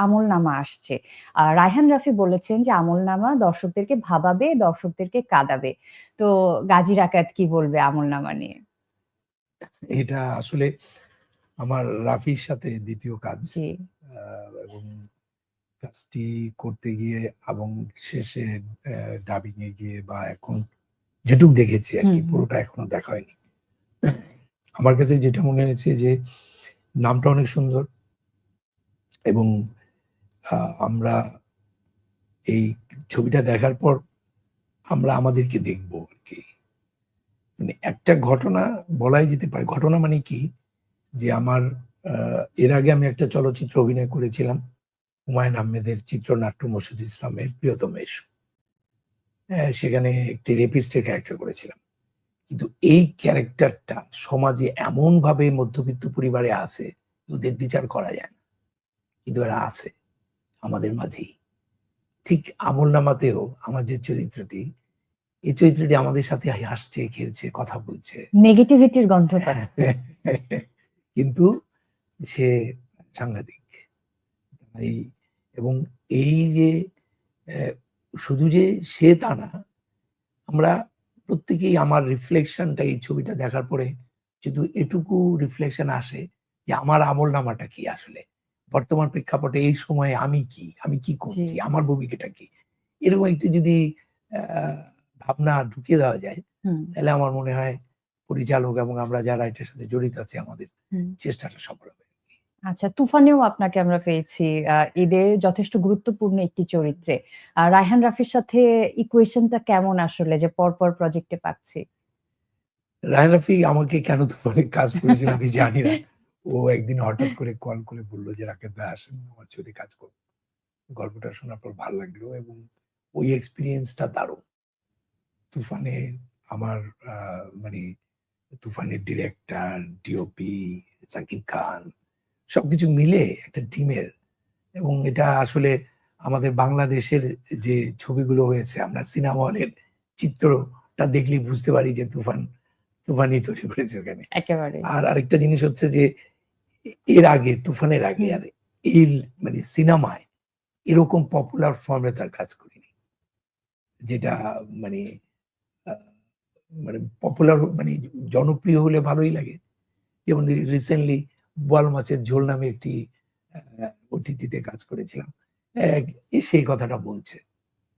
আমলনামা আসছে। রায়হান রাফি বলেছেন যে আমলনামা দর্শকদেরকে ভাবাবে, দর্শকদেরকে কাঁদাবে। তো গাজী রাকায়েত কি বলবে আমলনামা নিয়ে? এটা আসলে আমার রাফির সাথে দ্বিতীয় কাজ। জি। এবং কাজটি করতে গিয়ে এবং শেষে ডাবিং এ গিয়ে বা এখন যেটুক দেখেছি আরকি, পুরোটা এখনো দেখা হয়নি। আমার কাছে যেটা মনে হয়েছে যে নামটা অনেক সুন্দর এবং আমরা এই ছবিটা দেখার পর আমরা আমাদেরকে দেখবো আরকি। মানে একটা ঘটনা বলাই যেতে পারে। ঘটনা মানে কি? যে আমার এর আগে আমি একটা চলচ্চিত্রে অভিনয় করেছিলাম। হুমায়ূন আহমেদের চিত্রনাট্য মোর্শেদ ইসলামের প্রিয়তম এসো। সেখানে একটি রেপিস্টের ক্যারেক্টার করেছিলাম। কিন্তু এই ক্যারেক্টারটা সমাজে এমনভাবে মধ্যবিত্ত পরিবারে আছে, ওদের বিচার করা যায় না। কিন্তু এরা আছে আমাদের মাঝেই। ঠিক আমলনামাতেও আমার যে চরিত্রটি, এই চরিত্রটি আমাদের সাথে হাসছে, খেলছে, কথা বলছে। নেগেটিভিটির গন্ধ পাচ্ছে। কিন্তু সে সাংঘাতিক। এবং এই যে শুধু যে সে তা না, আমরা প্রত্যেকেই আমার রিফ্লেকশনটা এই ছবিটা দেখার পরে শুধু এটুকু রিফ্লেকশন আসে যে আমার আমলনামাটা কি আসলে, বর্তমান প্রেক্ষাপটে এই সময়ে আমি কি করছি, আমার ভূমিকাটা কি, এরকম একটু যদি ভাবনা ঢুকিয়ে দেওয়া যায়, তাহলে আমার মনে হয় পরিচালক এবং আমরা যারা এটার সাথে জড়িত আছি আমাদের চেষ্টাটা সফল হবে। আচ্ছা, তুফানেও আপনাকে আমরা পেয়েছি ঈদে যথেষ্ট গুরুত্বপূর্ণ একটি চরিত্রে। রায়হান রাফির সাথে ইকুয়েশনটা কেমন আসলে যে পরপর প্রজেক্টে পাচ্ছি? রায়হান রাফি আমাকে কেন তুফানে কাজ করেছিল আমি জানি না। ও একদিন হঠাৎ করে কল করে বলল যে রাকেব ভাই আসেন আমার ছবিতে কাজ করব। গল্পটা শোনার পর ভালো লাগলো এবং ওই এক্সপেরিয়েন্সটা দারুণ। তুফানে আমার মানে তুফানের ডিরেক্টর, ডিওপি, সাকিব খান সবকিছু মিলে একটা টিমের, এবং এটা আসলে আমাদের বাংলাদেশের যে ছবিগুলো হয়েছে আমরা সিনেমা হলের চিত্রটা দেখলেই বুঝতে পারি যে তুফানই তৈরি করেছে ওখানে। একেবারে। আর আরেকটা জিনিস হচ্ছে যে এর আগে তুফানের আগে আর এই মানে সিনেমায় এরকম পপুলার ফর্মে তার কাজ করিনি, যেটা মানে মানে পপুলার মানে জনপ্রিয় হলে ভালোই লাগে। যেমন রিসেন্টলি বোয়াল মাছের ঝোল নামে একটি ওটিটিতে কাজ করেছিলাম। সেই কথাটা বলছে,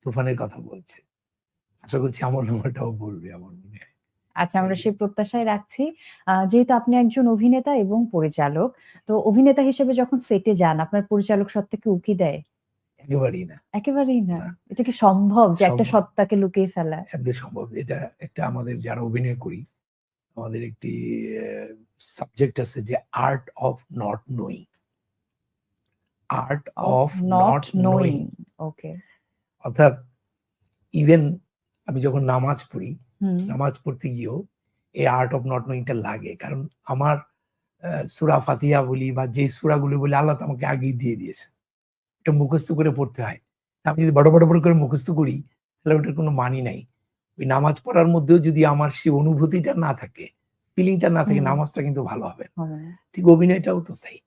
তুফানের কথা বলছে। আশা করছি আমলনামাটাও বলবে আমার মনে হয়। আচ্ছা, আমরা সেই প্রত্যাশাই রাখছি। যেহেতু আপনি একজন অভিনেতা এবং পরিচালক, তো অভিনেতা হিসেবে যখন সেটে যান আপনার পরিচালক সত্তা কি উকি দেয়? একেবারেই না। একেবারেই না। এটা কি সম্ভব যে একটা সত্তাকে লুকিয়ে ফেলা? একদমই সম্ভব। এটা একটা আমাদের যারা অভিনয় করি, আমাদের একটি সাবজেক্ট আছে যে art of not knowing. Art of not knowing. Okay. অর্থাৎ ইভেন আমি যখন নামাজ পড়ি, নামাজ পড়তে গিয়েও এই আর্ট অফ নট নোয়িংটা লাগে। কারণ আমার সূরা ফাতিহা বলি বা যে সূরাগুলো বলি আল্লাহ তো আমাকে আগেই দিয়ে দিয়েছে। এটা মুখস্থ করে পড়তে হয়। আমি যদি বড় করে মুখস্থ করি তাহলে ওটার কোনো মানি নাই। ওই নামাজ পড়ার মধ্যেও যদি আমার সেই অনুভূতিটা না থাকে, ফিলিংটা না থাকে, নামাজটা কিন্তু ভালো হবে না। ঠিক অভিনয়টাও তো তাই।